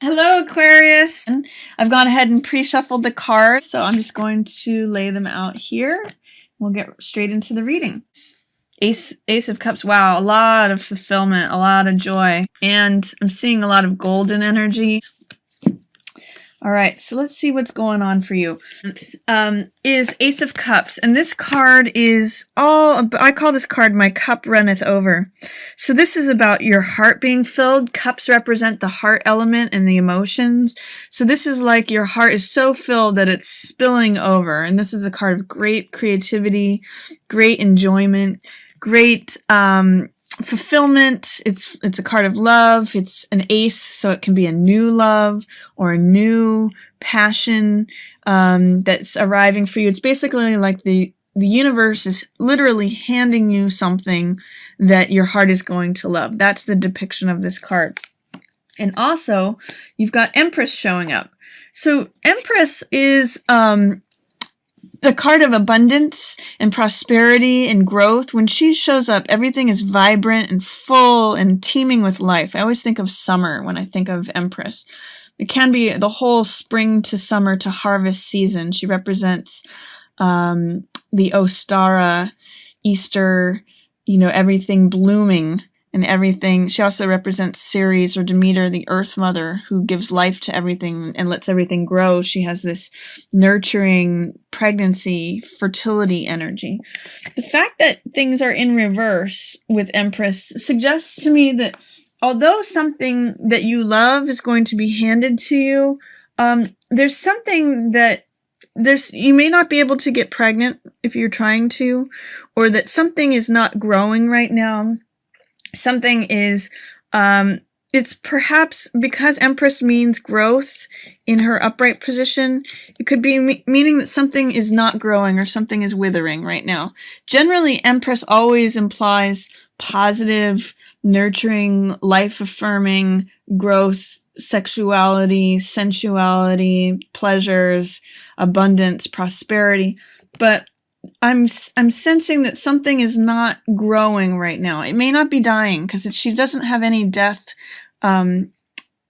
Hello, Aquarius. I've gone ahead and pre-shuffled the cards, so I'm just going to lay them out here. We'll get straight into the reading. Ace of Cups. Wow, a lot of fulfillment, a lot of joy, and I'm seeing a lot of golden energy. All right, so let's see what's going on for you. Is Ace of Cups, and this card is I call this card My Cup Runneth Over. So this is about your heart being filled. Cups represent the heart element and the emotions. So this is like your heart is so filled that it's spilling over. And this is a card of great creativity, great enjoyment, great fulfillment. It's a card of love. It's an ace, so it can be a new love or a new passion that's arriving for you. It's basically like the universe is literally handing you something that your heart is going to love. That's the depiction of this card. And also, you've got Empress showing up. So Empress is the card of abundance and prosperity and growth. When she shows up, everything is vibrant and full and teeming with life. I always think of summer when I think of Empress. It can be the whole spring to summer to harvest season. She represents the Ostara, Easter, everything blooming and everything. She also represents Ceres or Demeter, the Earth Mother, who gives life to everything and lets everything grow. She has this nurturing pregnancy, fertility energy. The fact that things are in reverse with Empress suggests to me that although something that you love is going to be handed to you, there's something that you may not be able to get pregnant if you're trying to, or that something is not growing right now. Something is, it's perhaps because Empress means growth in her upright position, it could be meaning that something is not growing or something is withering right now. Generally, Empress always implies positive, nurturing, life-affirming growth, sexuality, sensuality, pleasures, abundance, prosperity. But I'm sensing that something is not growing right now. It may not be dying because she doesn't have any death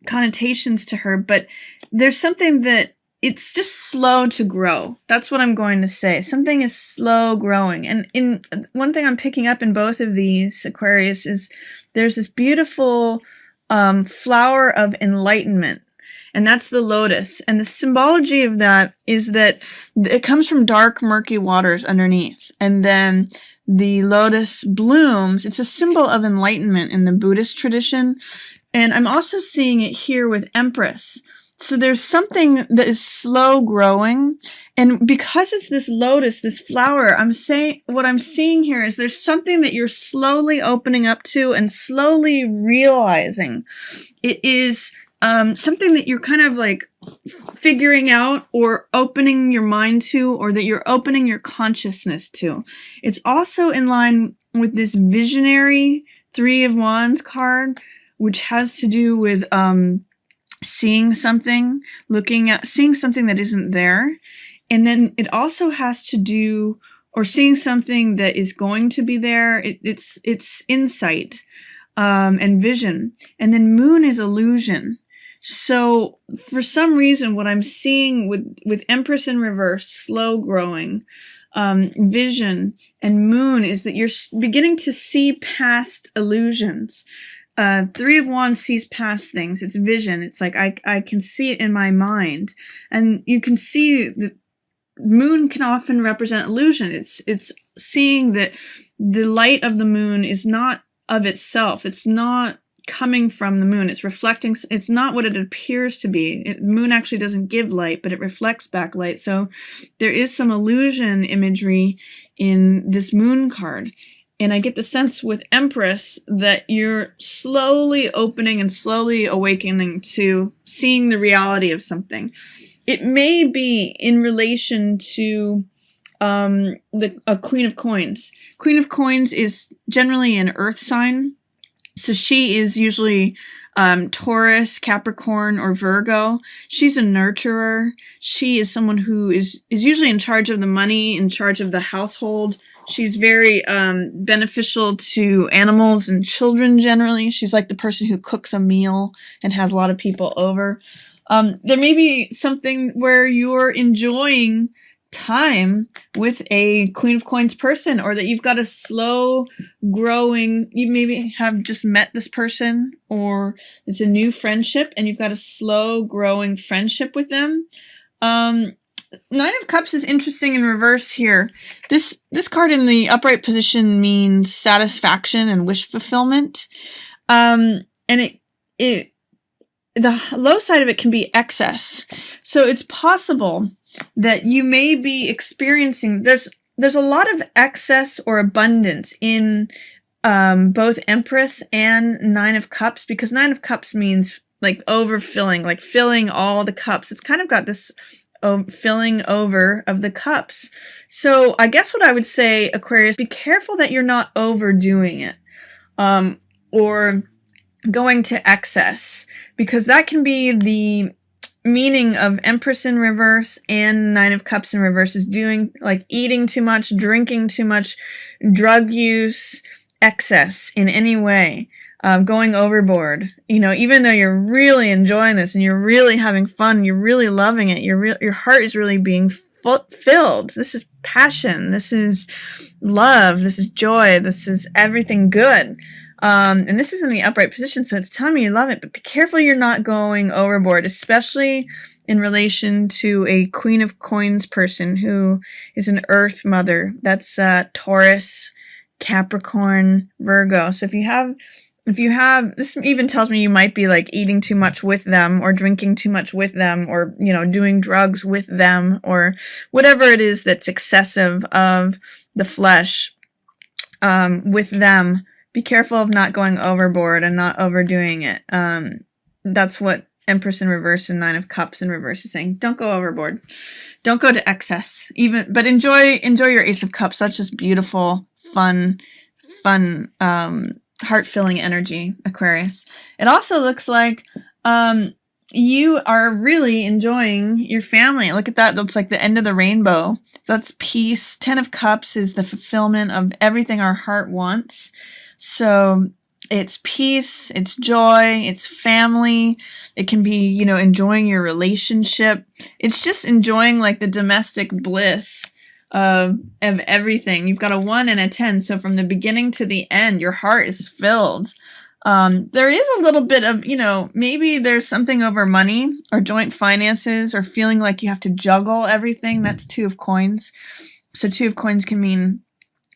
connotations to her, but there's something that it's just slow to grow. That's what I'm going to say. Something is slow growing. And in one thing I'm picking up in both of these, Aquarius, is there's this beautiful flower of enlightenment. And that's the lotus. And the symbology of that is that it comes from dark, murky waters underneath. And then the lotus blooms. It's a symbol of enlightenment in the Buddhist tradition. And I'm also seeing it here with Empress. So there's something that is slow growing. And because it's this lotus, this flower, what I'm seeing here is there's something that you're slowly opening up to and slowly realizing. It is something that you're kind of like figuring out or opening your mind to, or that you're opening your consciousness to. It's also in line with this visionary Three of Wands card, which has to do with seeing something, seeing something that isn't there. And then it also has to do, or seeing something that is going to be there. It's insight and vision. And then moon is illusion. So for some reason, what I'm seeing with Empress in reverse, slow growing, vision, and moon is that you're beginning to see past illusions. Three of Wands sees past things. It's vision. It's like I can see it in my mind. And you can see that moon can often represent illusion. It's seeing that the light of the moon is not of itself. It's not coming from the moon. It's reflecting. It's not what it appears to be. Moon actually doesn't give light, but it reflects back light. So there is some illusion imagery in this moon card. And I get the sense with Empress that you're slowly opening and slowly awakening to seeing the reality of something. It may be in relation to a Queen of Coins. Queen of Coins is generally an earth sign. So she is usually Taurus, Capricorn, or Virgo. She's a nurturer. She is someone who is usually in charge of the money, in charge of the household, She's very beneficial to animals and children generally. She's like the person who cooks a meal and has a lot of people over. There may be something where you're enjoying time with a Queen of Coins person, or that you've got a slow growing, you maybe have just met this person, or it's a new friendship and you've got a slow growing friendship with them. Nine of Cups is interesting in reverse here. This card in the upright position means satisfaction and wish fulfillment. And the low side of it can be excess. So it's possible that you may be experiencing, there's a lot of excess or abundance in both Empress and Nine of Cups, because Nine of Cups means like overfilling, like filling all the cups. It's kind of got this filling over of the cups. So I guess what I would say, Aquarius, be careful that you're not overdoing it, or going to excess, because that can be the meaning of Empress in reverse and Nine of Cups in reverse, is doing, like, eating too much, drinking too much, drug use, excess in any way. Going overboard, you know, even though you're really enjoying this and you're really having fun, you're really loving it, your heart is really being filled. This is passion. This is love. This is joy. This is everything good. And this is in the upright position, so it's telling me you love it, but be careful you're not going overboard, especially in relation to a Queen of Coins person who is an Earth mother. That's Taurus, Capricorn, Virgo. So if you have, this even tells me you might be like eating too much with them, or drinking too much with them, or, you know, doing drugs with them, or whatever it is that's excessive of the flesh with them. Be careful of not going overboard and not overdoing it. That's what Empress in reverse and Nine of Cups in reverse is saying. Don't go overboard. Don't go to excess. But enjoy your Ace of Cups. That's just beautiful, fun, heart-filling energy, Aquarius. It also looks like you are really enjoying your family. Look at that. That's like the end of the rainbow. That's peace. 10 of Cups is the fulfillment of everything our heart wants. So it's peace, it's joy, it's family. It can be, you know, enjoying your relationship. It's just enjoying like the domestic bliss of everything. You've got a 1 and a 10. So from the beginning to the end, your heart is filled. There is a little bit of, you know, maybe there's something over money or joint finances, or feeling like you have to juggle everything. That's 2 of Coins. So 2 of Coins can mean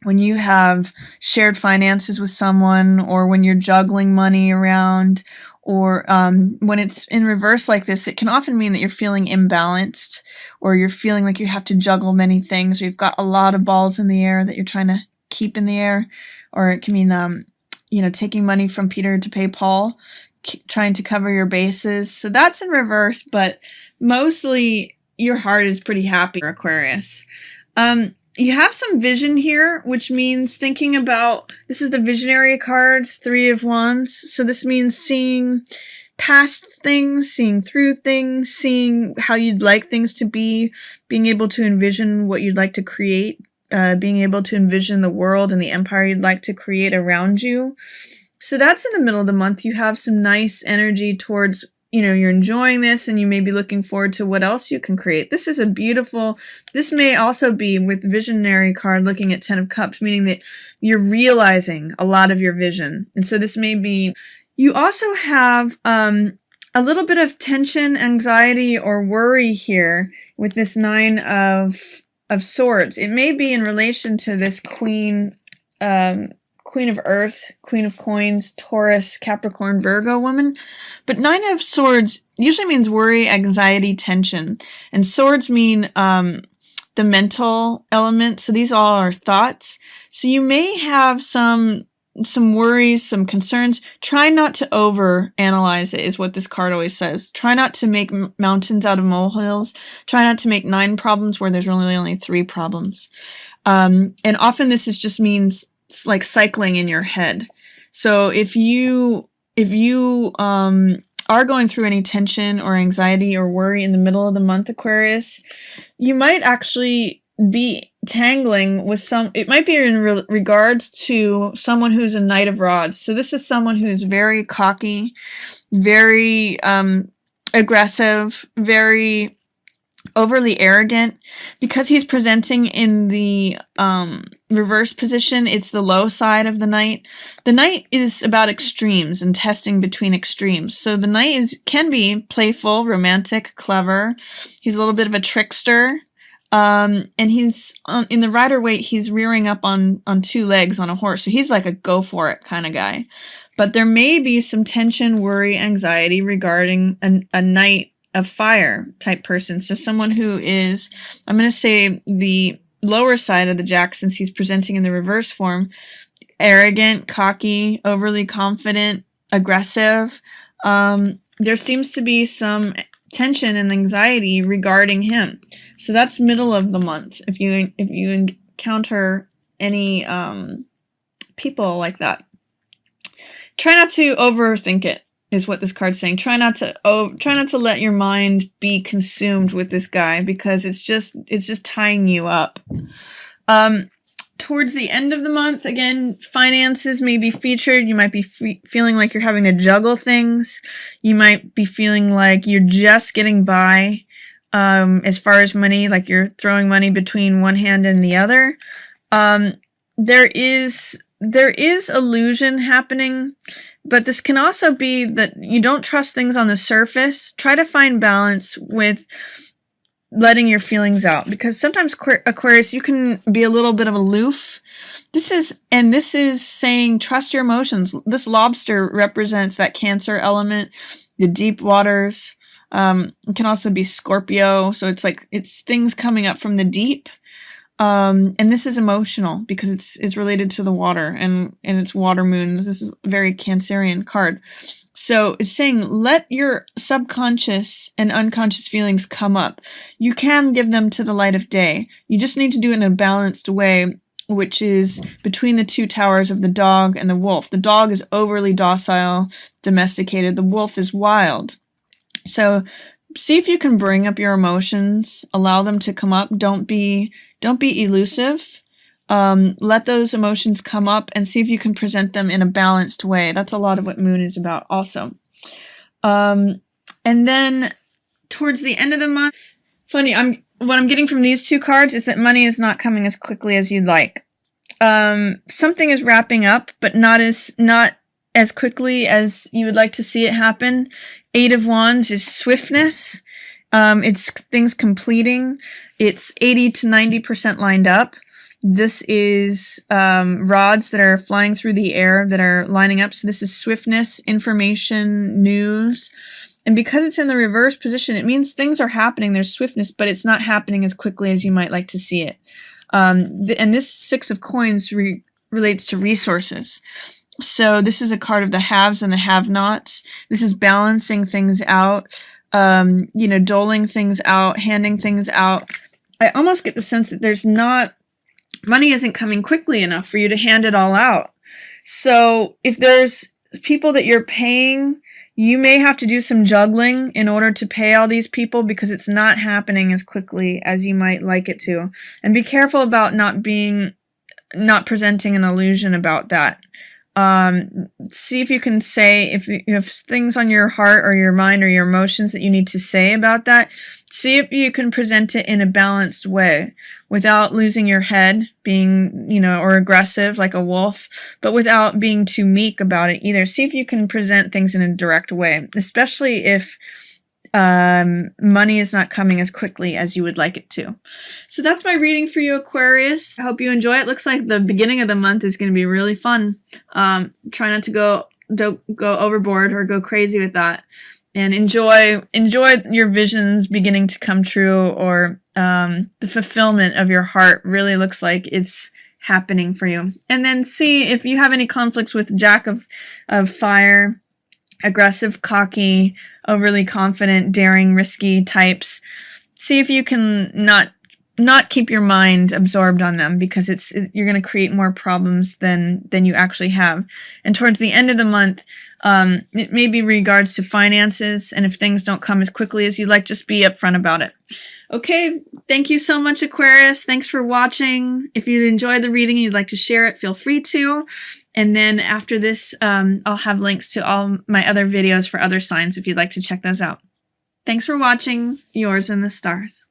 when you have shared finances with someone, or when you're juggling money around, or when it's in reverse like this, it can often mean that you're feeling imbalanced, or you're feeling like you have to juggle many things, or you've got a lot of balls in the air that you're trying to keep in the air. Or it can mean, you know, taking money from Peter to pay Paul, trying to cover your bases. So that's in reverse, but mostly your heart is pretty happy, Aquarius. You have some vision here, which means thinking about, this is the visionary cards, 3 of Wands. So this means seeing past things, seeing through things, seeing how you'd like things to be, being able to envision what you'd like to create, being able to envision the world and the empire you'd like to create around you. So that's in the middle of the month. You have some nice energy towards, you know, you're enjoying this, and you may be looking forward to what else you can create. This is a beautiful, this may also be with visionary card looking at 10 of Cups, meaning that you're realizing a lot of your vision. And so this may be, you also have a little bit of tension, anxiety, or worry here with this 9 of Swords. It may be in relation to this Queen of Earth, Queen of Coins, Taurus, Capricorn, Virgo woman. But 9 of Swords usually means worry, anxiety, tension. And swords mean the mental element. So these all are thoughts. So you may have some worries, some concerns. Try not to over-analyze it, is what this card always says. Try not to make mountains out of molehills. Try not to make 9 problems where there's really only 3 problems. And often this just means like cycling in your head. So if you are going through any tension or anxiety or worry in the middle of the month, Aquarius, you might actually be tangling with it might be in regards to someone who's a Knight of Rods. So this is someone who's very cocky, very aggressive, very overly arrogant. Because he's presenting in the reverse position, it's the low side of the Knight. The Knight is about extremes and testing between extremes. So the Knight can be playful, romantic, clever. He's a little bit of a trickster. And he's in the Rider-Waite, he's rearing up on 2 legs on a horse. So he's like a go for it kind of guy. But there may be some tension, worry, anxiety regarding a Knight of Fire type person. So someone who is, I'm going to say the lower side of the Jack, since he's presenting in the reverse form, arrogant, cocky, overly confident, aggressive. There seems to be some tension and anxiety regarding him. So that's middle of the month. If you encounter any people like that, try not to overthink it, is what this card's saying. Try not to let your mind be consumed with this guy, because it's just tying you up. Towards the end of the month, again, finances may be featured. You might be feeling like you're having to juggle things. You might be feeling like you're just getting by as far as money, like you're throwing money between one hand and the other. There is illusion happening, but this can also be that you don't trust things on the surface. Try to find balance with letting your feelings out, because sometimes, Aquarius, you can be a little bit of aloof. This is saying trust your emotions. This lobster represents that Cancer element, the deep waters. It can also be Scorpio, so it's things coming up from the deep. And this is emotional because it's related to the water and it's water moon. This is a very Cancerian card. So it's saying let your subconscious and unconscious feelings come up. You can give them to the light of day. You just need to do it in a balanced way, which is between the 2 towers of the dog and the wolf. The dog is overly docile, domesticated. The wolf is wild. So see if you can bring up your emotions, allow them to come up. Don't be elusive. Let those emotions come up and see if you can present them in a balanced way. That's a lot of what Moon is about also. And then towards the end of the month, funny, what I'm getting from these 2 cards is that money is not coming as quickly as you'd like. Something is wrapping up, but not as quickly as you would like to see it happen. 8 of Wands is swiftness. It's things completing. It's 80 to 90% lined up. This is rods that are flying through the air that are lining up. So this is swiftness, information, news. And because it's in the reverse position, it means things are happening. There's swiftness, but it's not happening as quickly as you might like to see it. And this 6 of Coins relates to resources. So this is a card of the haves and the have-nots. This is balancing things out, doling things out, handing things out. I almost get the sense that money isn't coming quickly enough for you to hand it all out. So if there's people that you're paying, you may have to do some juggling in order to pay all these people, because it's not happening as quickly as you might like it to. And be careful about not presenting an illusion about that. See if you can say, if you have things on your heart or your mind or your emotions that you need to say about that, see if you can present it in a balanced way without losing your head, being, or aggressive like a wolf, but without being too meek about it either. See if you can present things in a direct way, especially if money is not coming as quickly as you would like it to. So that's my reading for you, Aquarius. I hope you enjoy it. Looks like the beginning of the month is going to be really fun. Try not to go overboard or go crazy with that, and enjoy your visions beginning to come true, or the fulfillment of your heart really looks like it's happening for you. And then see if you have any conflicts with Jack of Fire, aggressive, cocky, overly confident, daring, risky types. See if you can not not keep your mind absorbed on them, because you're going to create more problems than you actually have. And towards the end of the month, it may be regards to finances, and if things don't come as quickly as you'd like, just be upfront about it. Okay, thank you so much, Aquarius. Thanks for watching. If you enjoyed the reading and you'd like to share it, feel free to. And then after this, I'll have links to all my other videos for other signs if you'd like to check those out. Thanks for watching. Yours in the stars.